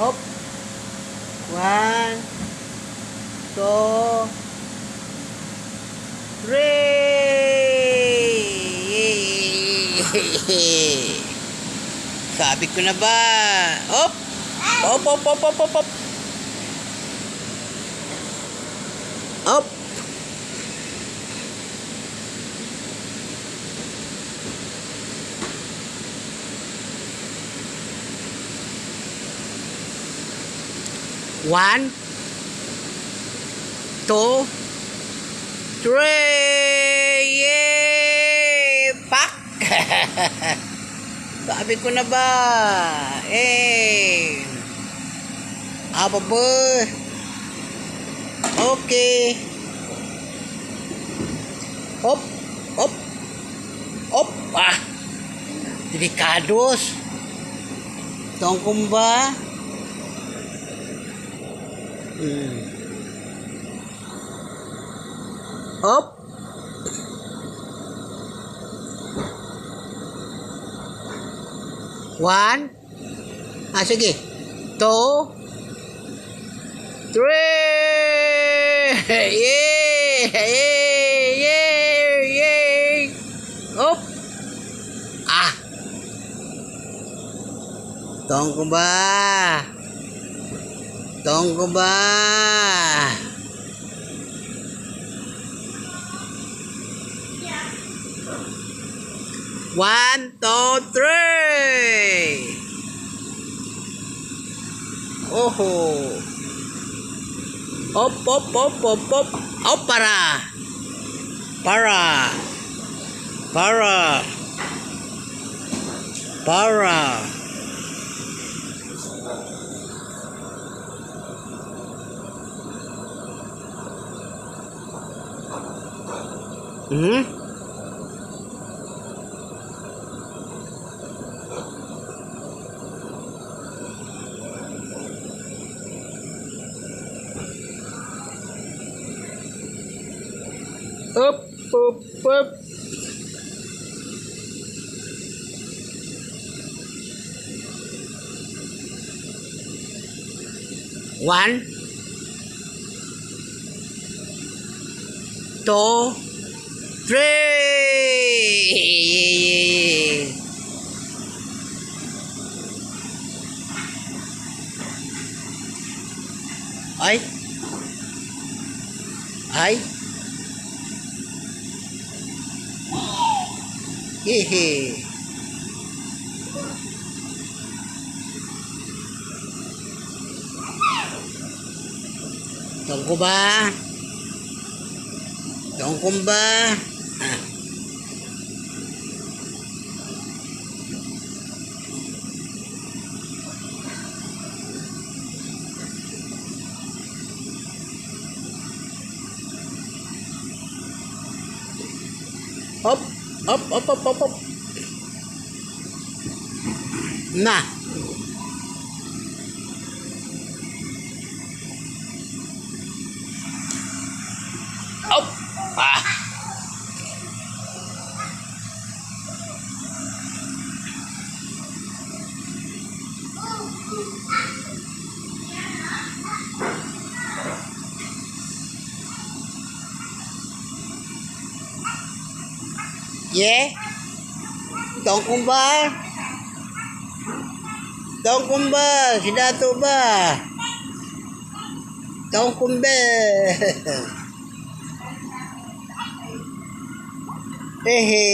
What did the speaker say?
Hop. 1, 2, 3. Sabi ko na ba? Hop. Hop, hop, hop, hop, hop, hop. Hop. One, 2, 3. Yay! Pak! Sabi ko na ba? Eh. Aba ba? Okay. Hop, hop, hop. Ah! Delikados. Tongkong ba? Hop. One. Sige. 2, 3. Yay! Yay! Yay! Yay! Hop. Tongko ba? Tongko ba? One, 2, 3. Oho. Hop, hop, hop, hop, hop. Oh, para. Para. Para. Para. Up, up, up. One, 2, 3. Ay. Ay. Hehe. Tongko ba? Tongko ba? Hop, hop, hop, hop, hop, hop. Na. Hop. Yeah. Tongkong ba? Tongkong ba? Si Dato ba? Tongkong ba? Hehe.